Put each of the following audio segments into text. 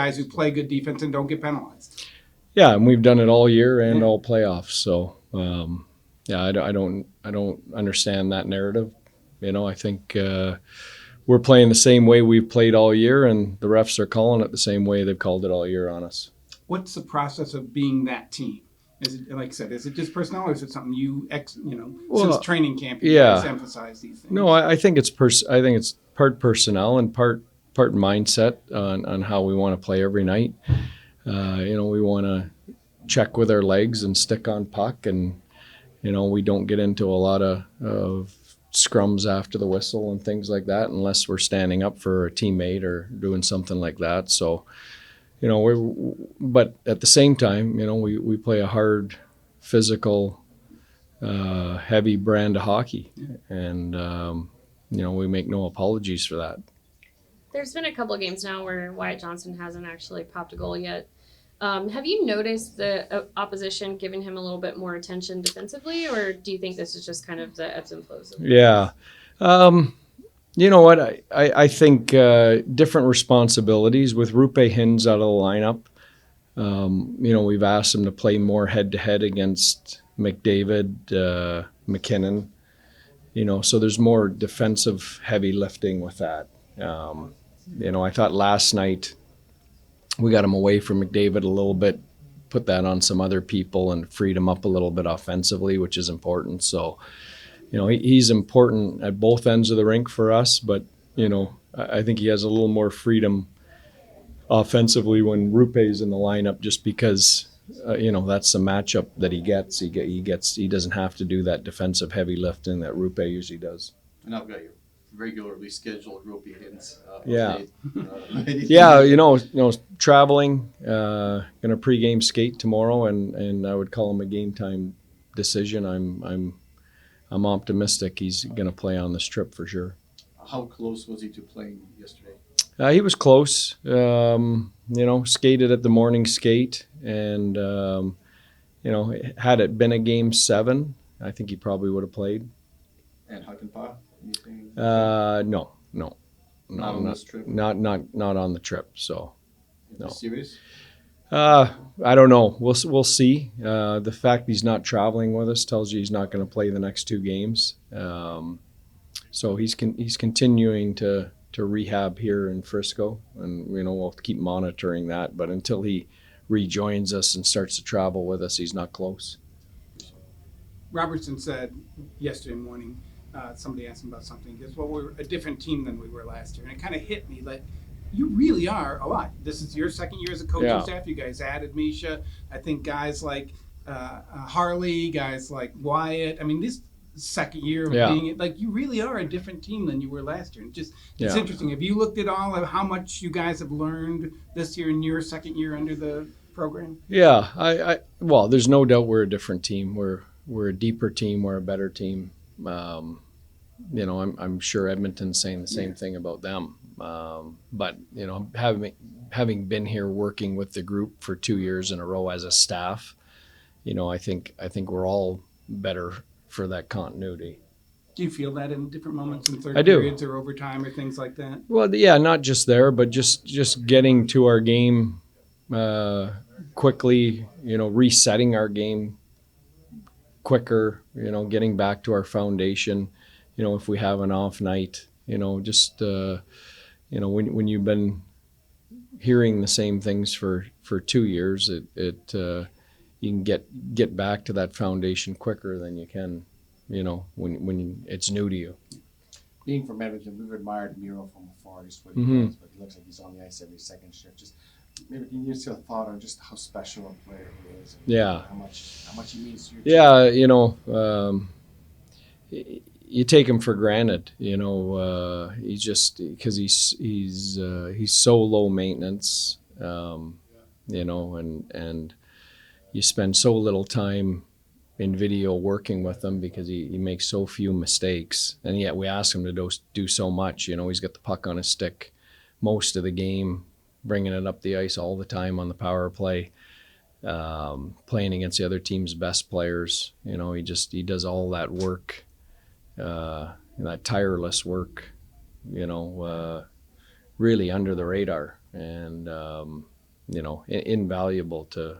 guys who play good defense and don't get penalized. Yeah, and we've done it all year and all playoffs. So I don't understand that narrative. I think we're playing the same way we've played all year, and the refs are calling it the same way they've called it all year on us. What's the process of being that team? Is it, like I said, is it just personnel, or is it something since training camp you guys emphasize these things? No, I think it's part personnel and part mindset on how we want to play every night. We want to check with our legs and stick on puck, and we don't get into a lot of scrums after the whistle and things like that unless we're standing up for a teammate or doing something like that. So, but at the same time, we play a hard, physical, heavy brand of hockey, and we make no apologies for that. There's been a couple of games now where Wyatt Johnston hasn't actually popped a goal yet. Have you noticed the opposition giving him a little bit more attention defensively, or do you think this is just kind of the ebbs and flows of it? Yeah. You know what? I think different responsibilities with Rupe Hins out of the lineup. We've asked him to play more head-to-head against McDavid, McKinnon. So there's more defensive heavy lifting with that. I thought last night we got him away from McDavid a little bit, put that on some other people and freed him up a little bit offensively, which is important. So, he's important at both ends of the rink for us, but, I think he has a little more freedom offensively when Rupe's in the lineup just because, that's the matchup that he gets. He doesn't have to do that defensive heavy lifting that Rupe usually does. And I've got your regularly scheduled ropey hits. Yeah. Yeah. Traveling, gonna pregame skate tomorrow, and I would call him a game time decision. I'm optimistic he's gonna play on this trip for sure. How close was he to playing yesterday? He was close. Skated at the morning skate, and had it been a game 7, I think he probably would have played. And Hakanpää? No. Not on this trip? Not on the trip, so no. Serious? I don't know. We'll see. The fact he's not traveling with us tells you he's not going to play the next 2 games. So he's continuing to rehab here in Frisco, and we'll keep monitoring that. But until he rejoins us and starts to travel with us, he's not close. Robertson said yesterday morning, somebody asked him about something. He goes, well, we're a different team than we were last year. And it kind of hit me like, you really are a lot. This is your second year as a coaching staff. You guys added Misha. I think guys like Harley, guys like Wyatt. I mean, this second year of being like, you really are a different team than you were last year. And it's interesting. Have you looked at all of how much you guys have learned this year in your second year under the program? Yeah, well, there's no doubt we're a different team. We're a deeper team. We're a better team. I'm sure Edmonton's saying the same thing about them. But having been here working with the group for 2 years in a row as a staff, I think we're all better for that continuity. Do you feel that in different moments in third periods or overtime or things like that? Well, yeah, not just there, but just getting to our game quickly, resetting our game quicker, getting back to our foundation, if we have an off night, when you've been hearing the same things for 2 years, you can get back to that foundation quicker than you can, when it's new to you. Being from Edmonton, we've admired Miro from afar, just what he does, but he looks like he's on the ice every second shift. Just maybe can you just have a thought on just how special a player he is? And how much he means to your team? You take him for granted, he's just because he's so low maintenance, and you spend so little time in video working with him because he makes so few mistakes, and yet we ask him to do so much. He's got the puck on his stick most of the game, bringing it up the ice all the time on the power play, playing against the other team's best players. He does all that work, that tireless work, really under the radar. And invaluable to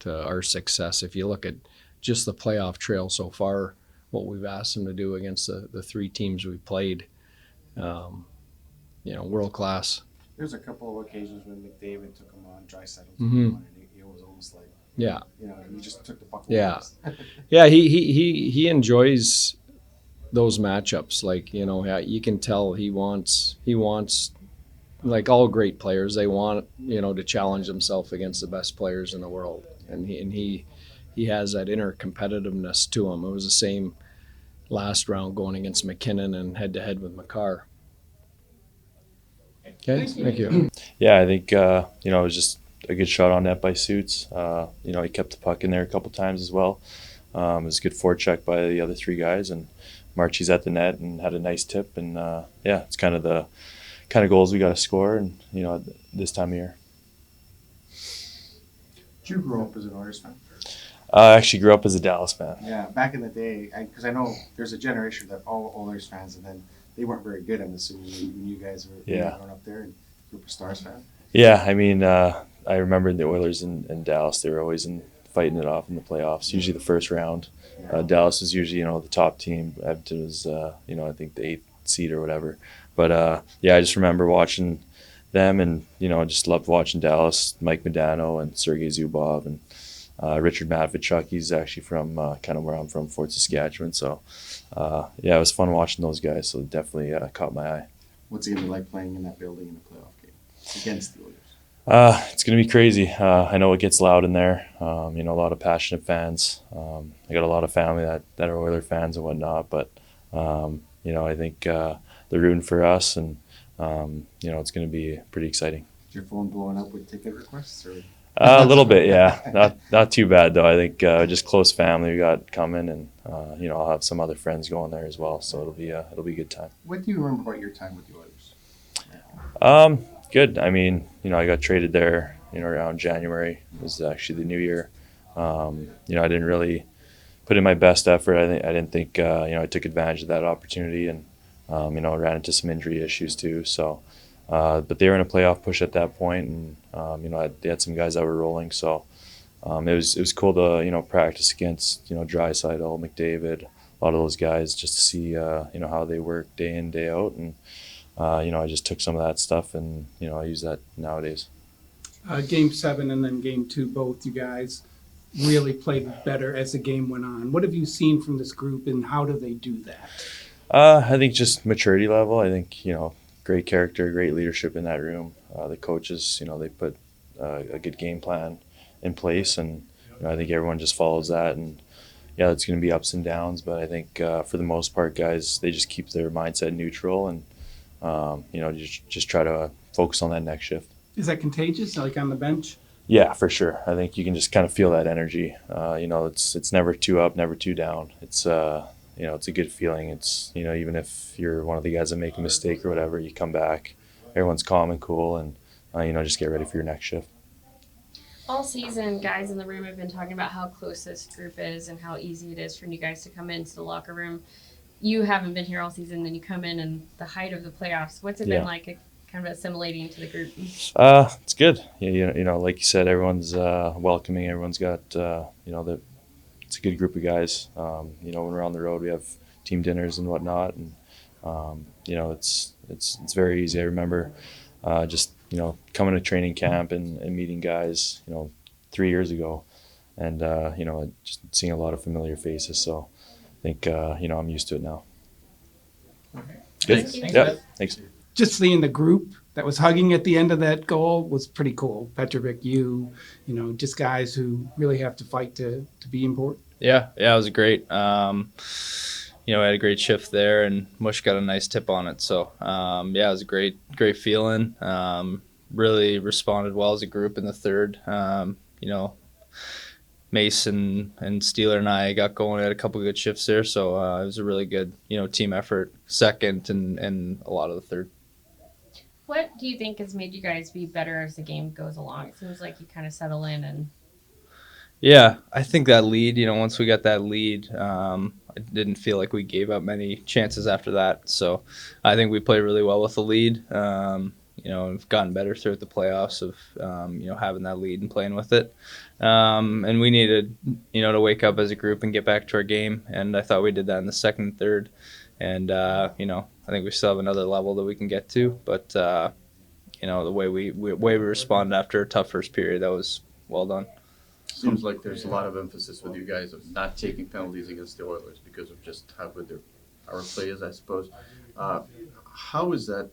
our success. If you look at just the playoff trail so far, what we've asked them to do against the three teams we've played, world class. There's a couple of occasions when McDavid took him on, Draisaitl took Mhm. him on, and it was almost like, Yeah. he just took the puck. Yeah. Yeah, he enjoys those matchups. Like, you can tell he wants like all great players, they want, to challenge himself against the best players in the world. And he has that inner competitiveness to him. It was the same last round going against McKinnon and head to head with Makar. Okay, thank you. Yeah, I think it was just a good shot on net by Suits. He kept the puck in there a couple times as well. It was a good forecheck by the other three guys, and Marchie's at the net and had a nice tip. And it's kind of the kind of goals we got to score, and this time of year. Did you grow up as an Oilers fan? I actually grew up as a Dallas fan. Yeah, back in the day, because I know there's a generation that all Oilers fans, and then they weren't very good, I'm assuming, when you guys were growing up there, and group of Stars fan. Yeah, I mean, I remember the Oilers in Dallas. They were always fighting it off in the playoffs, usually the first round. Dallas was usually, the top team. Edmonton was, I think the 8th seed or whatever. But, I just remember watching them and, just loved watching Dallas, Mike Modano and Sergei Zubov and Richard Matvichuk. He's actually from kind of where I'm from, Fort Saskatchewan. So, it was fun watching those guys. So it definitely caught my eye. What's it going to be like playing in that building in a playoff game against the Oilers? It's going to be crazy. I know it gets loud in there. A lot of passionate fans. I got a lot of family that are Oiler fans and whatnot. But, I think they're rooting for us, and, it's going to be pretty exciting. Is your phone blowing up with ticket requests? Or? A little bit, yeah. Not too bad, though. I think just close family we got coming, and, I'll have some other friends going there as well. So it'll be a good time. What do you remember about your time with the Oilers? Good. I mean, I got traded there, around January. It was actually the new year. I didn't really put in my best effort. I didn't think, I took advantage of that opportunity, and, ran into some injury issues too. So, but they were in a playoff push at that point, and, they had some guys that were rolling. So, it was cool to, practice against, Draisaitl, McDavid, a lot of those guys, just to see, how they work day in, day out. And, I just took some of that stuff, and, I use that nowadays. Game 7 and then Game 2, both you guys really played better as the game went on. What have you seen from this group, and how do they do that? I think just maturity level. I think, great character, great leadership in that room. The coaches, they put a good game plan in place, and I think everyone just follows that. And it's going to be ups and downs, but I think for the most part, guys, they just keep their mindset neutral, and just try to focus on that next shift. Is that contagious, like on the bench? Yeah, for sure. I think you can just kind of feel that energy. It's never too up, never too down. It's it's a good feeling. It's even if you're one of the guys that make a mistake or whatever, you come back, everyone's calm and cool, and just get ready for your next shift. All season, guys in the room have been talking about how close this group is and how easy it is for new guys to come into the locker room. You haven't been here all season, then you come in and the height of the playoffs. What's it been like, kind of assimilating to the group? It's good. Like you said, everyone's welcoming. Everyone's got it's a good group of guys. When we're on the road, we have team dinners and whatnot, and it's very easy. I remember just coming to training camp and meeting guys 3 years ago, and just seeing a lot of familiar faces. So I think I'm used to it now. Good. Thank you. Yeah. Thanks. Just seeing the group that was hugging at the end of that goal was pretty cool. Petrovic, just guys who really have to fight to be important. Yeah, it was great. We had a great shift there, and Mush got a nice tip on it. So, it was a great feeling. Really responded well as a group in the third. Mason and Steeler and I got going at a couple of good shifts there. So it was a really good, team effort, second and a lot of the third. What do you think has made you guys be better as the game goes along? It seems like you kind of settle in and... Yeah, I think that lead, once we got that lead, I didn't feel like we gave up many chances after that. So I think we played really well with the lead. have gotten better throughout the playoffs of, having that lead and playing with it. And we needed, to wake up as a group and get back to our game. And I thought we did that in the second and third. And, I think we still have another level that we can get to. But, the way we responded after a tough first period, that was well done. Seems like there's a lot of emphasis with you guys of not taking penalties against the Oilers because of just how good their power play is, I suppose. How is that,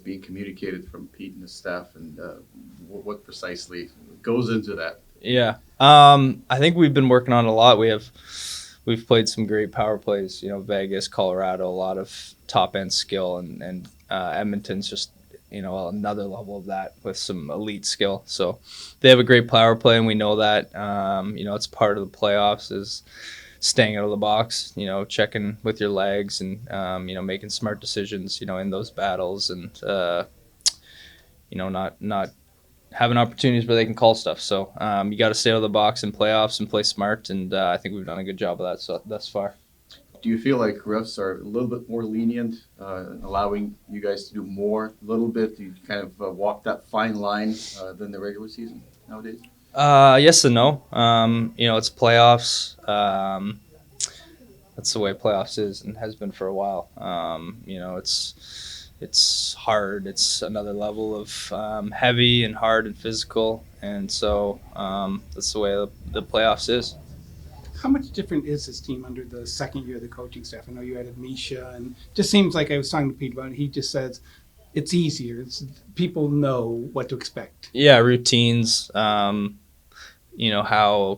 being communicated from Pete and the staff, and what precisely goes into that? Yeah. I think we've been working on it a lot. We've played some great power plays, Vegas, Colorado, a lot of top end skill, and Edmonton's just, another level of that with some elite skill. So they have a great power play, and we know that. It's part of the playoffs is staying out of the box, checking with your legs and, making smart decisions, in those battles, and, not having opportunities where they can call stuff. So you got to stay out of the box in playoffs and play smart, and I think we've done a good job of that thus far. Do you feel like refs are a little bit more lenient, allowing you guys to do more, a little bit? Do you kind of walk that fine line than the regular season nowadays? Yes and no. It's playoffs. That's the way playoffs is and has been for a while. It's hard. It's another level of heavy and hard and physical, and so that's the way the playoffs is. How much different is this team under the second year of the coaching staff? I know you added Misha, and just seems like I was talking to Pete about it. He just says it's easier. People know what to expect. Yeah, routines. How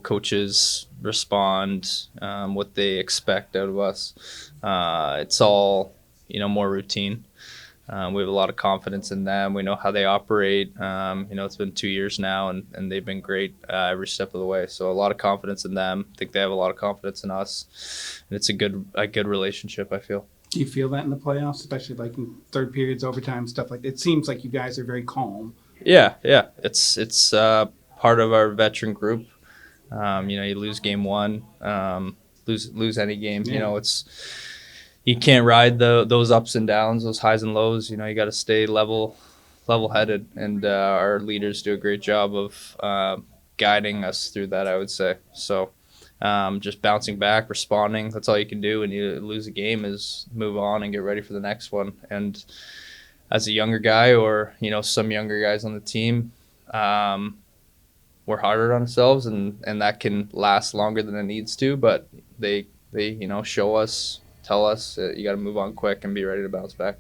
coaches respond, what they expect out of us. It's all more routine. We have a lot of confidence in them. We know how they operate. It's been 2 years now, and they've been great every step of the way. So a lot of confidence in them. I think they have a lot of confidence in us, and it's a good relationship, I feel. Do you feel that in the playoffs, especially like in third periods, overtime, stuff like that? It seems like you guys are very calm. Yeah. It's part of our veteran group. You lose game one, lose any game. Yeah. You can't ride those ups and downs, those highs and lows. You got to stay level-headed, and our leaders do a great job of guiding us through that, I would say. So just bouncing back, responding, that's all you can do when you lose a game is move on and get ready for the next one. And as a younger guy or, some younger guys on the team, we're harder on ourselves, and that can last longer than it needs to, but they show us, tell us you got to move on quick and be ready to bounce back.